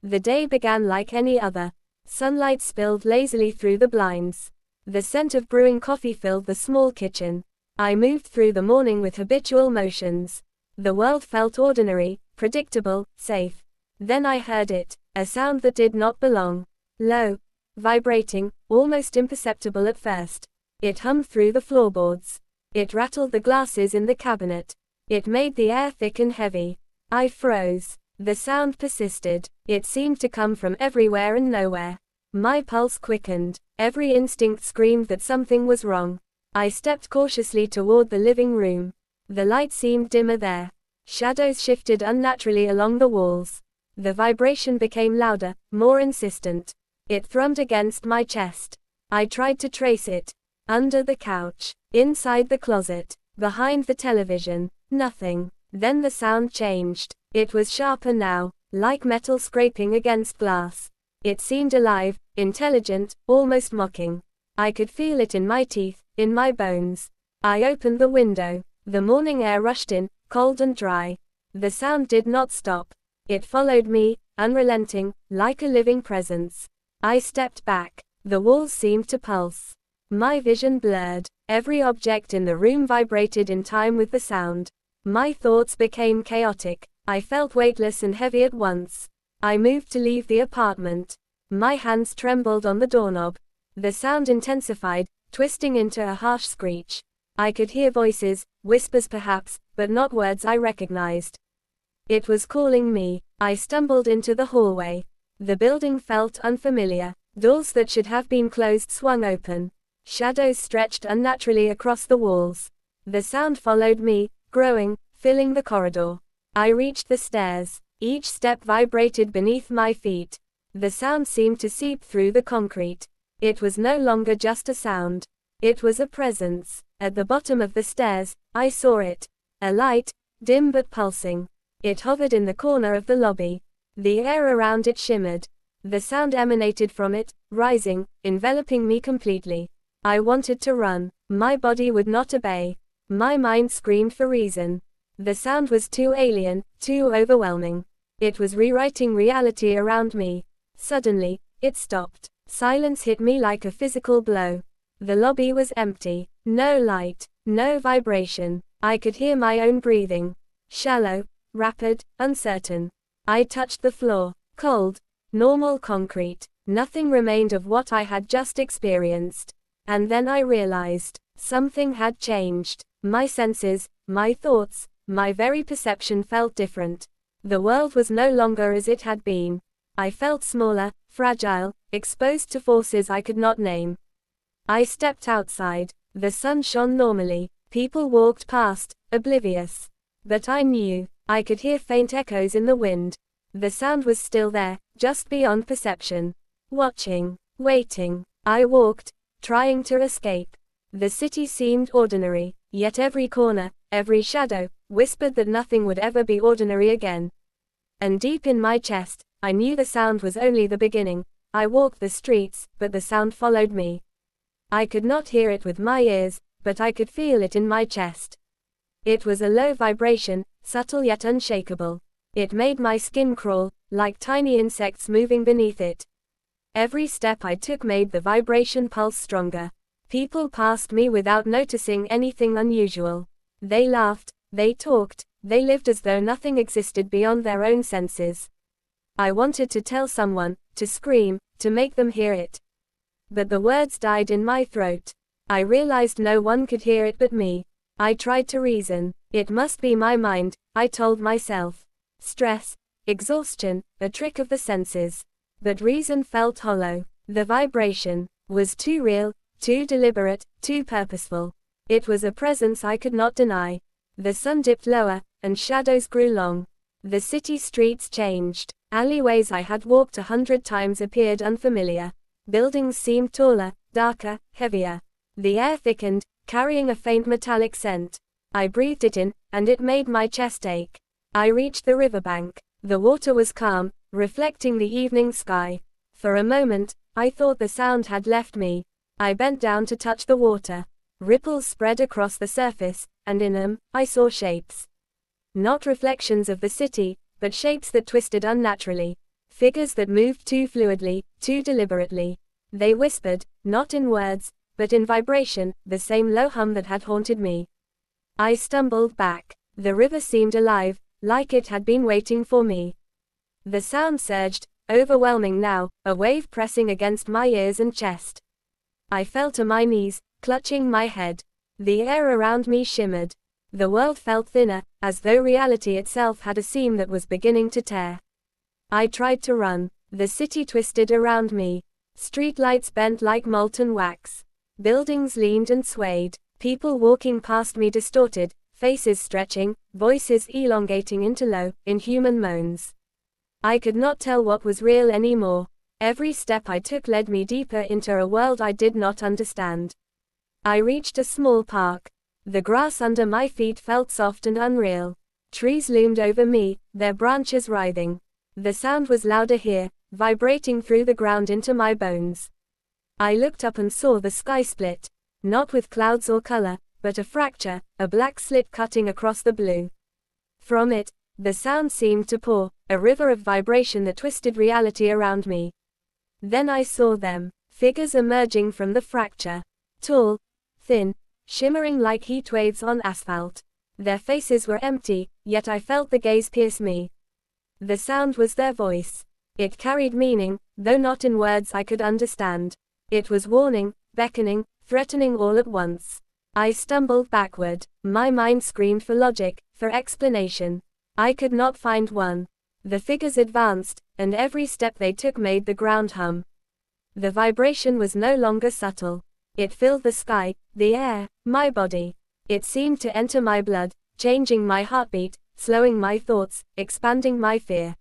The day began like any other. Sunlight spilled lazily through the blinds. The scent of brewing coffee filled the small kitchen. I moved through the morning with habitual motions. The world felt ordinary, predictable, safe. Then I heard it, a sound that did not belong. Low, vibrating, almost imperceptible at first. It hummed through the floorboards. It rattled the glasses in the cabinet. It made the air thick and heavy. I froze. The sound persisted. It seemed to come from everywhere and nowhere. My pulse quickened. Every instinct screamed that something was wrong. I stepped cautiously toward the living room. The light seemed dimmer there. Shadows shifted unnaturally along the walls. The vibration became louder, more insistent. It thrummed against my chest. I tried to trace it. Under the couch, inside the closet, behind the television, nothing. Then the sound changed. It was sharper now, like metal scraping against glass. It seemed alive, intelligent, almost mocking. I could feel it in my teeth, in my bones. I opened the window. The morning air rushed in, cold and dry. The sound did not stop. It followed me, unrelenting, like a living presence. I stepped back. The walls seemed to pulse. My vision blurred. Every object in the room vibrated in time with the sound. My thoughts became chaotic. I felt weightless and heavy at once. I moved to leave the apartment. My hands trembled on the doorknob. The sound intensified, twisting into a harsh screech. I could hear voices, whispers perhaps, but not words I recognized. It was calling me. I stumbled into the hallway. The building felt unfamiliar. Doors that should have been closed swung open. Shadows stretched unnaturally across the walls. The sound followed me, growing, filling the corridor. I reached the stairs. Each step vibrated beneath my feet. The sound seemed to seep through the concrete. It was no longer just a sound. It was a presence. At the bottom of the stairs, I saw it. A light, dim but pulsing. It hovered in the corner of the lobby. The air around it shimmered. The sound emanated from it, rising, enveloping me completely. I wanted to run. My body would not obey. My mind screamed for reason. The sound was too alien, too overwhelming. It was rewriting reality around me. Suddenly, it stopped. Silence hit me like a physical blow. The lobby was empty. No light, no vibration. I could hear my own breathing. Shallow, rapid, uncertain. I touched the floor. Cold, normal concrete. Nothing remained of what I had just experienced. And then I realized, something had changed. My senses, my thoughts, my very perception felt different. The world was no longer as it had been. I felt smaller, fragile, exposed to forces I could not name. I stepped outside. The sun shone normally. People walked past, oblivious. But I knew. I could hear faint echoes in the wind. The sound was still there, just beyond perception. Watching, waiting. I walked, trying to escape. The city seemed ordinary, yet every corner, every shadow, whispered that nothing would ever be ordinary again. And deep in my chest, I knew the sound was only the beginning. I walked the streets, but the sound followed me. I could not hear it with my ears, but I could feel it in my chest. It was a low vibration, subtle yet unshakable. It made my skin crawl, like tiny insects moving beneath it. Every step I took made the vibration pulse stronger. People passed me without noticing anything unusual. They laughed, they talked, they lived as though nothing existed beyond their own senses. I wanted to tell someone, to scream, to make them hear it. But the words died in my throat. I realized no one could hear it but me. I tried to reason. It must be my mind, I told myself. Stress, exhaustion, a trick of the senses. But reason felt hollow. The vibration was too real, too deliberate, too purposeful. It was a presence I could not deny. The sun dipped lower, and shadows grew long. The city streets changed. Alleyways I had walked 100 times appeared unfamiliar. Buildings seemed taller, darker, heavier. The air thickened, carrying a faint metallic scent. I breathed it in, and it made my chest ache. I reached the riverbank. The water was calm, reflecting the evening sky. For a moment, I thought the sound had left me. I bent down to touch the water. Ripples spread across the surface, and in them, I saw shapes. Not reflections of the city, but shapes that twisted unnaturally. Figures that moved too fluidly, too deliberately. They whispered, not in words, but in vibration, the same low hum that had haunted me. I stumbled back. The river seemed alive, like it had been waiting for me. The sound surged, overwhelming now, a wave pressing against my ears and chest. I fell to my knees, clutching my head. The air around me shimmered. The world felt thinner, as though reality itself had a seam that was beginning to tear. I tried to run. The city twisted around me. Streetlights bent like molten wax. Buildings leaned and swayed. People walking past me distorted, faces stretching, voices elongating into low, inhuman moans. I could not tell what was real anymore. Every step I took led me deeper into a world I did not understand. I reached a small park. The grass under my feet felt soft and unreal. Trees loomed over me, their branches writhing. The sound was louder here, vibrating through the ground into my bones. I looked up and saw the sky split. Not with clouds or color, but a fracture, a black slit cutting across the blue. From it, the sound seemed to pour, a river of vibration that twisted reality around me. Then I saw them, figures emerging from the fracture. Tall, thin, shimmering like heat waves on asphalt. Their faces were empty, yet I felt the gaze pierce me. The sound was their voice. It carried meaning, though not in words I could understand. It was warning, beckoning, threatening all at once. I stumbled backward. My mind screamed for logic, for explanation. I could not find one. The figures advanced, and every step they took made the ground hum. The vibration was no longer subtle. It filled the sky, the air, my body. It seemed to enter my blood, changing my heartbeat, slowing my thoughts, expanding my fear.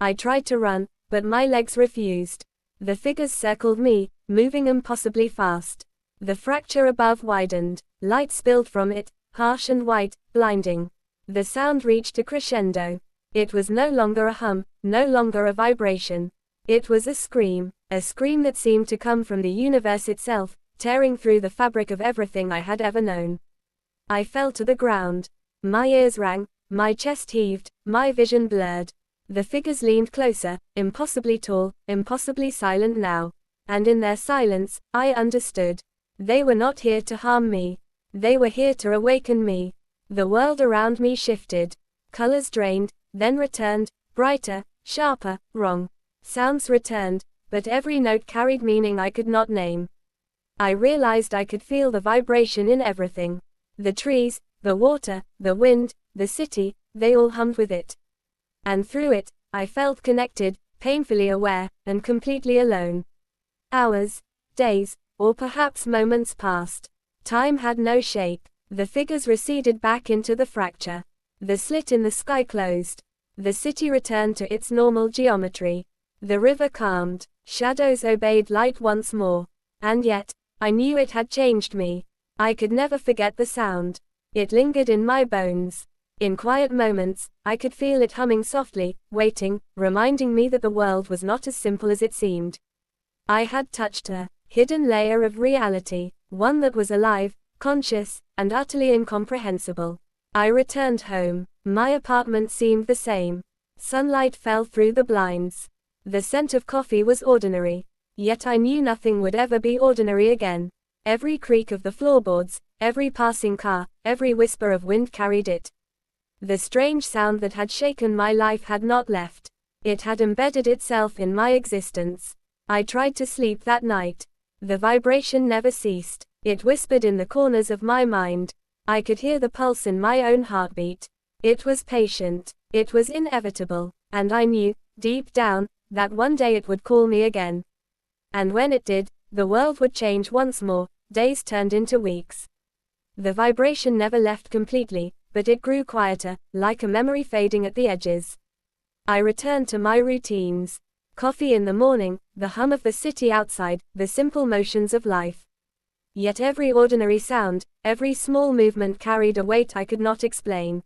I tried to run, but my legs refused. The figures circled me, moving impossibly fast. The fracture above widened. Light spilled from it, harsh and white, blinding. The sound reached a crescendo. It was no longer a hum, no longer a vibration. It was a scream that seemed to come from the universe itself, tearing through the fabric of everything I had ever known. I fell to the ground. My ears rang, my chest heaved, my vision blurred. The figures leaned closer, impossibly tall, impossibly silent now. And in their silence, I understood. They were not here to harm me. They were here to awaken me. The world around me shifted. Colors drained, then returned, brighter, sharper, wrong. Sounds returned, but every note carried meaning I could not name. I realized I could feel the vibration in everything. The trees, the water, the wind, the city, they all hummed with it. And through it, I felt connected, painfully aware, and completely alone. Hours, days, or perhaps moments passed. Time had no shape. The figures receded back into the fracture. The slit in the sky closed. The city returned to its normal geometry. The river calmed. Shadows obeyed light once more. And yet, I knew it had changed me. I could never forget the sound. It lingered in my bones. In quiet moments, I could feel it humming softly, waiting, reminding me that the world was not as simple as it seemed. I had touched a hidden layer of reality, one that was alive, conscious, and utterly incomprehensible. I returned home. My apartment seemed the same. Sunlight fell through the blinds. The scent of coffee was ordinary. Yet I knew nothing would ever be ordinary again. Every creak of the floorboards, every passing car, every whisper of wind carried it. The strange sound that had shaken my life had not left. It had embedded itself in my existence. I tried to sleep that night. The vibration never ceased. It whispered in the corners of my mind. I could hear the pulse in my own heartbeat. It was patient. It was inevitable. And I knew, deep down, that one day it would call me again. And when it did, the world would change once more. Days turned into weeks. The vibration never left completely, but it grew quieter, like a memory fading at the edges. I returned to my routines. Coffee in the morning, the hum of the city outside, the simple motions of life. Yet every ordinary sound, every small movement carried a weight I could not explain.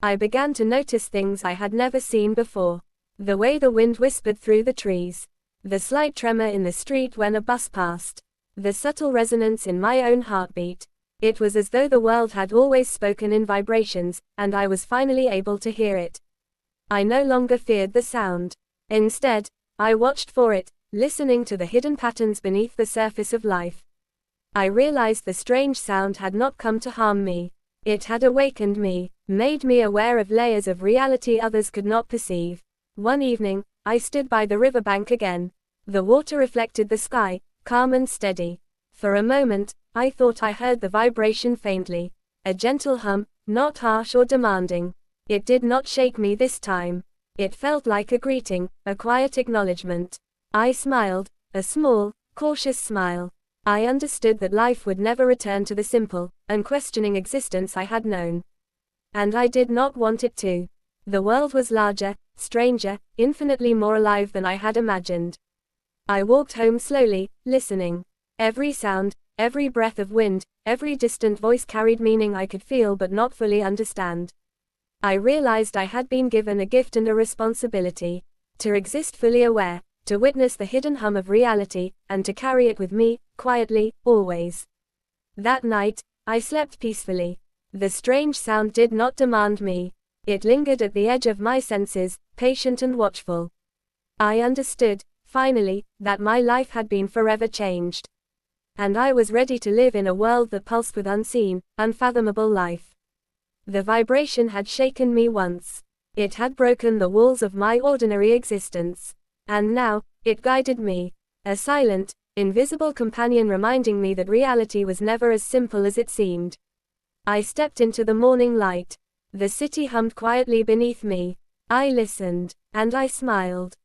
I began to notice things I had never seen before. The way the wind whispered through the trees. The slight tremor in the street when a bus passed. The subtle resonance in my own heartbeat. It was as though the world had always spoken in vibrations, and I was finally able to hear it. I no longer feared the sound. Instead, I watched for it, listening to the hidden patterns beneath the surface of life. I realized the strange sound had not come to harm me. It had awakened me, made me aware of layers of reality others could not perceive. One evening, I stood by the riverbank again. The water reflected the sky, calm and steady. For a moment, I thought I heard the vibration faintly. A gentle hum, not harsh or demanding. It did not shake me this time. It felt like a greeting, a quiet acknowledgement. I smiled, a small, cautious smile. I understood that life would never return to the simple, unquestioning existence I had known. And I did not want it to. The world was larger, stranger, infinitely more alive than I had imagined. I walked home slowly, listening. Every sound, every breath of wind, every distant voice carried meaning I could feel but not fully understand. I realized I had been given a gift and a responsibility. To exist fully aware, to witness the hidden hum of reality, and to carry it with me, quietly, always. That night, I slept peacefully. The strange sound did not demand me. It lingered at the edge of my senses, patient and watchful. I understood, finally, that my life had been forever changed. And I was ready to live in a world that pulsed with unseen, unfathomable life. The vibration had shaken me once. It had broken the walls of my ordinary existence. And now, it guided me. A silent, invisible companion reminding me that reality was never as simple as it seemed. I stepped into the morning light. The city hummed quietly beneath me. I listened, and I smiled.